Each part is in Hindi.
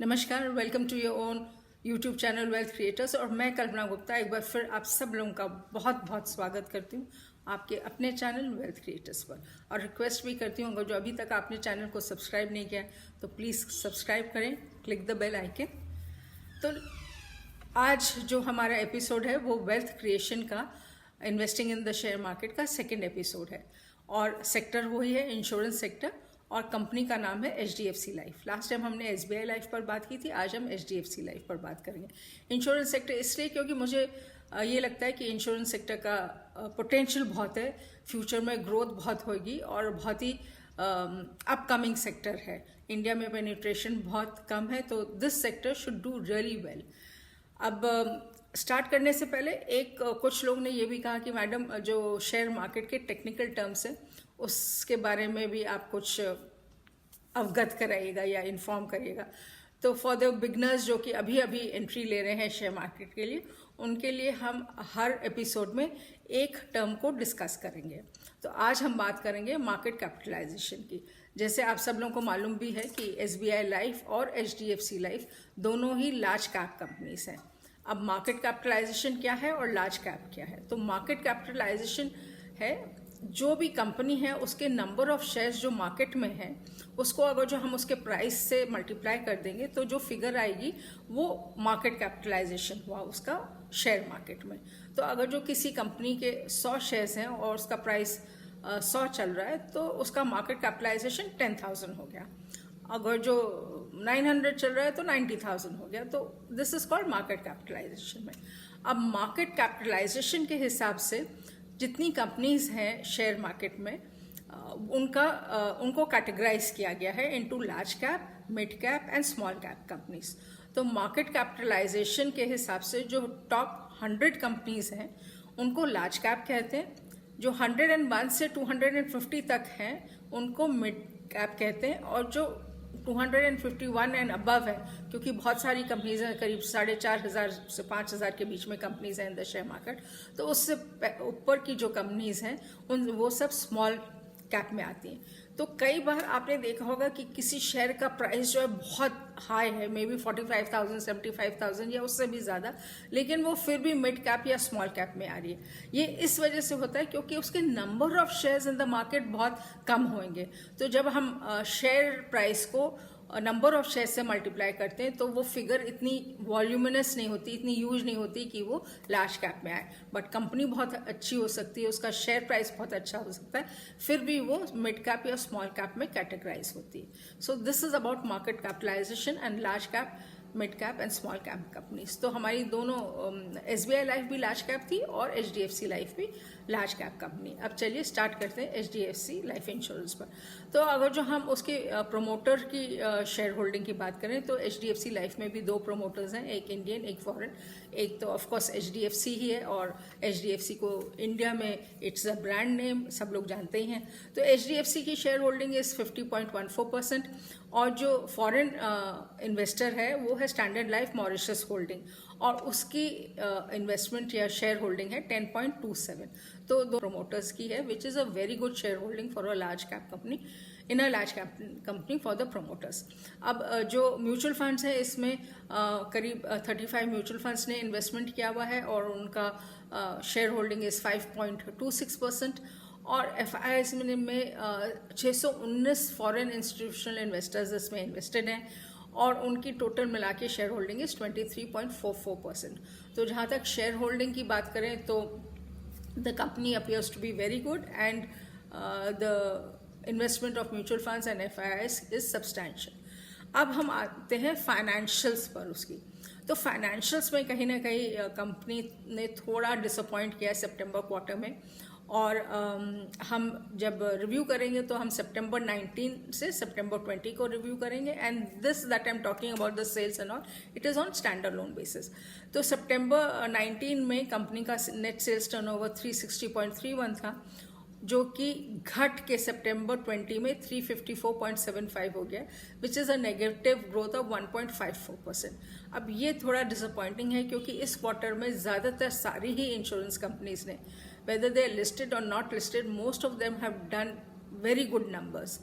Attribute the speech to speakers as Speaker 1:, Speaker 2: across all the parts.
Speaker 1: नमस्कार, welcome to your own YouTube channel Wealth Creators. और मैं कल्पना गुप्ता एक बार फिर आप सब लोगों का बहुत बहुत स्वागत करती हूँ आपके अपने चैनल वेल्थ क्रिएटर्स पर। और रिक्वेस्ट भी करती हूँ, अगर जो अभी तक आपने चैनल को सब्सक्राइब नहीं किया तो प्लीज़ सब्सक्राइब करें, क्लिक द बेल आइकन। तो आज जो हमारा एपिसोड है वो वेल्थ क्रिएशन का, investing in the share market का सेकेंड एपिसोड है। और सेक्टर वही है, इंश्योरेंस सेक्टर, और कंपनी का नाम है HDFC लाइफ। लास्ट टाइम हमने SBI लाइफ पर बात की थी, आज हम HDFC लाइफ पर बात करेंगे। इंश्योरेंस सेक्टर इसलिए क्योंकि मुझे ये लगता है कि इंश्योरेंस सेक्टर का पोटेंशियल बहुत है, फ्यूचर में ग्रोथ बहुत होगी और बहुत ही अपकमिंग सेक्टर है। इंडिया में पेनिट्रेशन बहुत कम है, तो this sector should do really well. अब स्टार्ट करने से पहले कुछ लोग ने ये भी कहा कि मैडम जो शेयर मार्केट के टेक्निकल टर्म्स हैं उसके बारे में भी आप कुछ अवगत कराइएगा या इन्फॉर्म करिएगा। तो फॉर द बिगनर्स जो कि अभी अभी एंट्री ले रहे हैं शेयर मार्केट के लिए, उनके लिए हम हर एपिसोड में एक टर्म को डिस्कस करेंगे। तो आज हम बात करेंगे मार्केट कैपिटलाइजेशन की। जैसे आप सब लोगों को मालूम भी है कि SBI लाइफ और HDFC लाइफ दोनों ही लार्ज कैप कंपनीज हैं। अब मार्केट कैपिटलाइजेशन क्या है और लार्ज कैप क्या है? तो मार्केट कैपिटलाइजेशन है जो भी कंपनी है उसके नंबर ऑफ शेयर्स जो मार्केट में है उसको अगर जो हम उसके प्राइस से मल्टीप्लाई कर देंगे तो जो फिगर आएगी वो मार्केट कैपिटलाइजेशन हुआ उसका शेयर मार्केट में। तो अगर जो किसी कंपनी के 100 शेयर्स हैं और उसका प्राइस 100 चल रहा है तो उसका मार्केट कैपिटलाइजेशन 10,000 हो गया। अगर जो 900 चल रहा है तो 90,000 हो गया। तो this is called market capitalisation में। अब मार्केट कैपिटलाइजेशन के हिसाब से जितनी कंपनीज हैं शेयर मार्केट में उनको कैटेगराइज किया गया है into large cap, mid cap and small cap companies. तो मार्केट कैपिटलाइजेशन के हिसाब से जो टॉप 100 कंपनीज हैं उनको लार्ज कैप कहते हैं, जो 101 से 250 तक हैं उनको मिड कैप कहते हैं, और जो 251 एंड अबव है, क्योंकि बहुत सारी कंपनीज हैं, करीब 4,500 से 5,000 के बीच में कंपनीज हैं इन द शेयर मार्केट, तो उससे ऊपर की जो कंपनीज हैं वो सब स्मॉल कैप में आती हैं। तो कई बार आपने देखा होगा कि किसी शेयर का प्राइस जो है बहुत हाई है, मे बी 45,000, 75,000 या उससे भी ज़्यादा, लेकिन वो फिर भी मिड कैप या स्मॉल कैप में आ रही है। ये इस वजह से होता है क्योंकि उसके number of shares in the market बहुत कम होंगे। तो जब हम शेयर प्राइस को नंबर ऑफ शेयर से मल्टीप्लाई करते हैं तो वो फिगर इतनी वॉल्यूमिनस नहीं होती, इतनी यूज नहीं होती कि वो लार्ज कैप में आए। बट कंपनी बहुत अच्छी हो सकती है, उसका शेयर प्राइस बहुत अच्छा हो सकता है, फिर भी वो मिड कैप या स्मॉल कैप में कैटेगराइज होती है। So this is about market capitalisation and large cap, mid cap and small cap companies. तो हमारी दोनों SBI लाइफ भी लार्ज कैप थी और HDFC लाइफ भी लार्ज कैप कंपनी। अब चलिए स्टार्ट करते हैं HDFC लाइफ इंश्योरेंस पर। तो अगर जो हम उसके प्रोमोटर की शेयर होल्डिंग की बात करें तो HDFC लाइफ में भी 2 प्रोमोटर्स हैं, एक इंडियन एक फॉरेन। एक तो ऑफकोर्स HDFC ही है, और HDFC को इंडिया में इट्स अ ब्रांड नेम, सब लोग जानते ही हैं। तो HDFC की शेयर होल्डिंग इज 50.14%, और जो फॉरेन इन्वेस्टर है वो है स्टैंडर्ड लाइफ मॉरिशस होल्डिंग, और उसकी इन्वेस्टमेंट या शेयर होल्डिंग है 10.27। तो 2 प्रोमोटर्स की है, which is a very good share holding for a large cap company, in a large cap company for the promoters. अब जो म्यूचुअल फंड्स है इसमें करीब 35 म्यूचुअल फंड्स ने इन्वेस्टमेंट किया हुआ है, और उनका शेयर होल्डिंग इज 5.26%। और FIIs में 619 फॉरेन इंस्टीट्यूशनल इन्वेस्टर्स इसमें इन्वेस्टेड हैं, और उनकी टोटल मिला के शेयर होल्डिंग इज 23.44%। तो जहाँ तक शेयर होल्डिंग की बात करें तो the company appears to be very good, and the investment of mutual funds and FIIs is substantial. अब हम आते हैं फाइनेंशियल्स पर उसकी। तो फाइनेंशियल्स में कहीं ना कहीं कंपनी ने थोड़ा डिसअपॉइंट किया है सितंबर क्वार्टर में, और हम जब रिव्यू करेंगे तो हम सितंबर 19 से सितंबर 20 को रिव्यू करेंगे, and this that I am talking about the sales and all, it is on standard loan basis. तो सितंबर 19 में कंपनी का नेट सेल्स टर्नओवर 360.31 था, जो कि घट के सितंबर 20 में 354.75 हो गया, which is a negative growth of 1.54%। अब ये थोड़ा डिसअपॉइंटिंग है क्योंकि इस क्वार्टर में ज़्यादातर सारी ही इंश्योरेंस कंपनीज ने, whether they are listed or not listed, most of them have done very good numbers.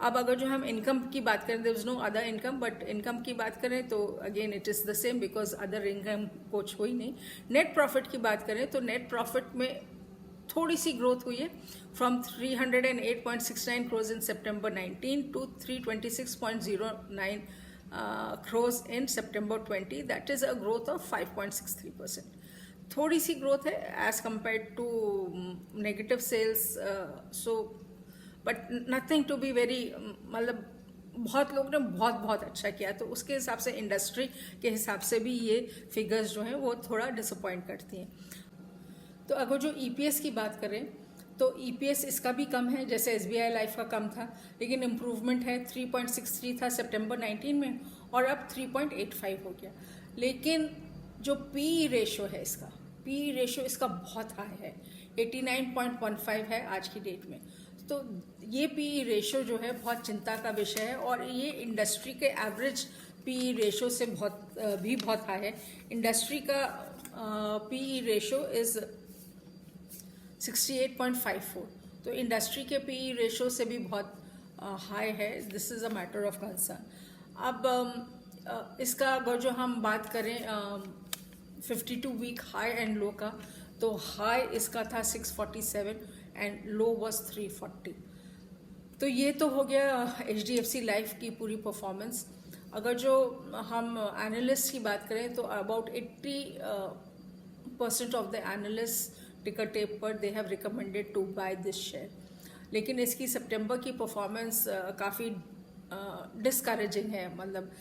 Speaker 1: अब अगर जो हम इनकम की बात करें, there is no other income, but income की बात करें तो again it is the same because other income कुछ हुई नहीं। नेट प्रॉफिट की बात करें तो नेट प्रॉफिट में थोड़ी सी ग्रोथ हुई है, from 308.69 crores in September 19 to 326.09 crores in September 20. That is a growth of 5.63%. थोड़ी सी ग्रोथ है as compare to negative sales, so but nothing to be very, मतलब बहुत लोग ने बहुत बहुत अच्छा किया, तो उसके हिसाब से इंडस्ट्री के हिसाब से भी ये फिगर्स जो हैं वो थोड़ा डिसअपॉइंट करती हैं। तो अगर जो ईपीएस की बात करें तो ईपीएस इसका भी कम है, जैसे एसबीआई लाइफ का कम था, लेकिन इम्प्रूवमेंट है। 3.63 था सितंबर 19 में और अब 3.85 हो गया। लेकिन जो पी रेशो है इसका, पी रेशो इसका बहुत हाई है, 89.15 है आज की डेट में। तो ये पी रेशो जो है बहुत चिंता का विषय है और ये इंडस्ट्री के एवरेज पी रेशो से बहुत हाई है। इंडस्ट्री का पी रेशो इज़ 68.54, तो इंडस्ट्री के पी रेशो से भी बहुत हाई है। This is a matter of concern. अब इसका अगर जो हम बात करें 52 वीक हाई एंड लो का, तो हाई इसका था 647 एंड लो वाज 340। तो ये तो हो गया एचडीएफसी लाइफ की पूरी परफॉर्मेंस। अगर जो हम एनालिस्ट की बात करें तो about 80% of the analyst ticker tape पर they have recommended to buy this share. लेकिन इसकी सितंबर की परफॉर्मेंस काफ़ी डिस्करेजिंग है। मतलब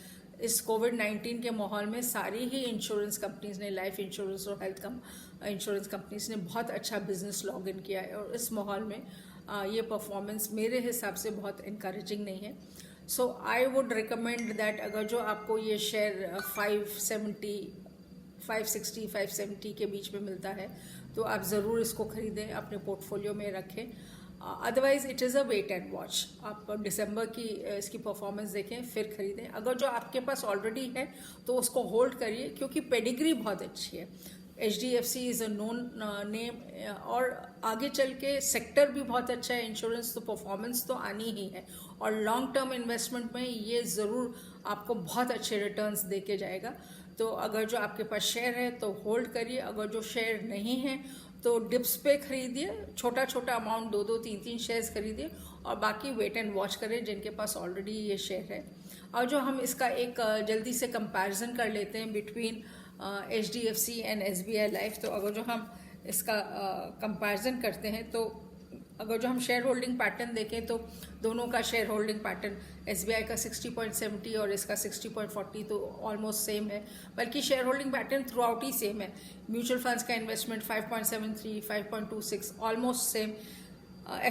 Speaker 1: इस कोविड-19 के माहौल में सारी ही इंश्योरेंस कंपनीज ने, लाइफ इंश्योरेंस और हेल्थ इंश्योरेंस कंपनीज ने बहुत अच्छा बिजनेस लॉग इन किया है और इस माहौल में ये परफॉर्मेंस मेरे हिसाब से बहुत इनकरेजिंग नहीं है। सो आई वुड रिकमेंड दैट अगर जो आपको ये शेयर 560, 570 के बीच में मिलता है तो आप ज़रूर इसको ख़रीदें, अपने पोर्टफोलियो में रखें। Otherwise it is a wait and watch. आप दिसंबर की इसकी परफॉर्मेंस देखें फिर ख़रीदें। अगर जो आपके पास ऑलरेडी है तो उसको होल्ड करिए क्योंकि पेडिग्री बहुत अच्छी है। HDFC is a known name और आगे चल के सेक्टर भी बहुत अच्छा है इंश्योरेंस, तो परफॉर्मेंस तो आनी ही है और लॉन्ग टर्म इन्वेस्टमेंट में ये ज़रूर आपको बहुत अच्छे रिटर्न्स दे के जाएगा। तो अगर जो आपके पास शेयर है तो होल्ड करिए, अगर जो शेयर नहीं है तो डिप्स पे खरीदिए, छोटा छोटा अमाउंट 2-2, 3-3 शेयर्स खरीदिए और बाकी वेट एंड वॉच करें जिनके पास ऑलरेडी ये शेयर है। और जो हम इसका एक जल्दी से कंपैरिजन कर लेते हैं between HDFC and SBI life. तो अगर जो हम इसका कंपैरिजन करते हैं तो अगर जो हम शेयर होल्डिंग पैटर्न देखें तो दोनों का शेयर होल्डिंग पैटर्न SBI का 60.70 और इसका 60.40 तो ऑलमोस्ट सेम है, बल्कि share holding pattern throughout ही सेम है। म्यूचुअल फंड्स का इन्वेस्टमेंट 5.73, 5.26 ऑलमोस्ट सेम,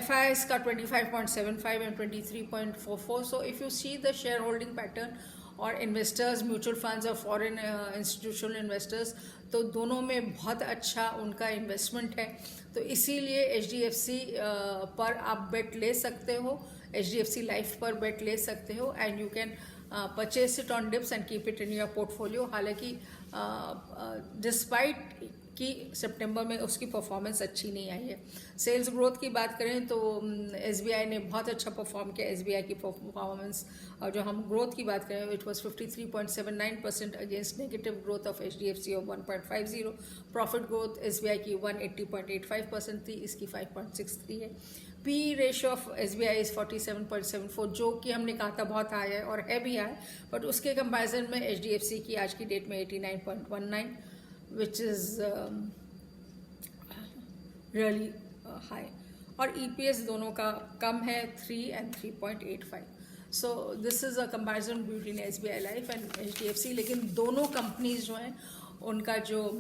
Speaker 1: FIIs का 25.75 and 23.44। So if you see the share holding pattern और इन्वेस्टर्स, म्यूचुअल फंड्स और फॉरेन इंस्टीट्यूशनल इन्वेस्टर्स, तो दोनों में बहुत अच्छा उनका इन्वेस्टमेंट है। तो इसीलिए HDFC पर आप बेट ले सकते हो, HDFC लाइफ पर बेट ले सकते हो and you can purchase it on dips and keep it in your portfolio. हालांकि डिस्पाइट कि सितंबर में उसकी परफॉर्मेंस अच्छी नहीं आई है। सेल्स ग्रोथ की बात करें तो SBI ने बहुत अच्छा परफॉर्म किया। SBI की परफॉर्मेंस और जो हम ग्रोथ की बात करें it was 53.79% against negative growth of HDFC of 1.50। Profit growth SBI की 180.85% थी, इसकी 5.63 है। P ratio of SBI is 47.74, जो कि हमने कहा था बहुत हाई है और है भी हाई, बट उसके कंपैरिजन में HDFC की आज की डेट में 89.19 which is really high। और EPS दोनों का कम है, 3 and 3.85। So this is a comparison between SBI life and HDFC। लेकिन दोनों कंपनीज जो हैं उनका जो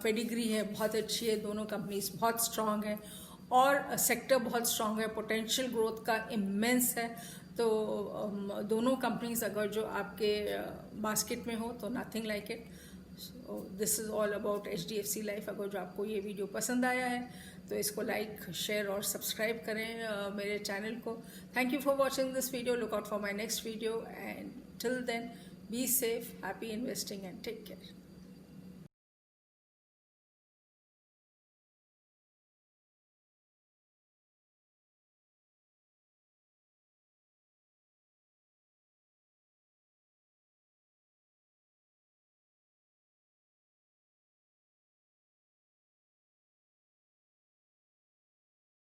Speaker 1: पेडिग्री है बहुत अच्छी है, दोनों कंपनीज बहुत स्ट्रांग है और सेक्टर बहुत स्ट्रांग है, पोटेंशियल ग्रोथ का इमेंस है। तो दोनों कंपनीज अगर जो आपके बास्केट में हो तो nothing like it. So this is all about HDFC life. अगर जो आपको ये वीडियो पसंद आया है तो इसको लाइक, शेयर और सब्सक्राइब करें मेरे चैनल को। Thank you for watching this video. Look out for my next video and till then be safe, happy investing and take care.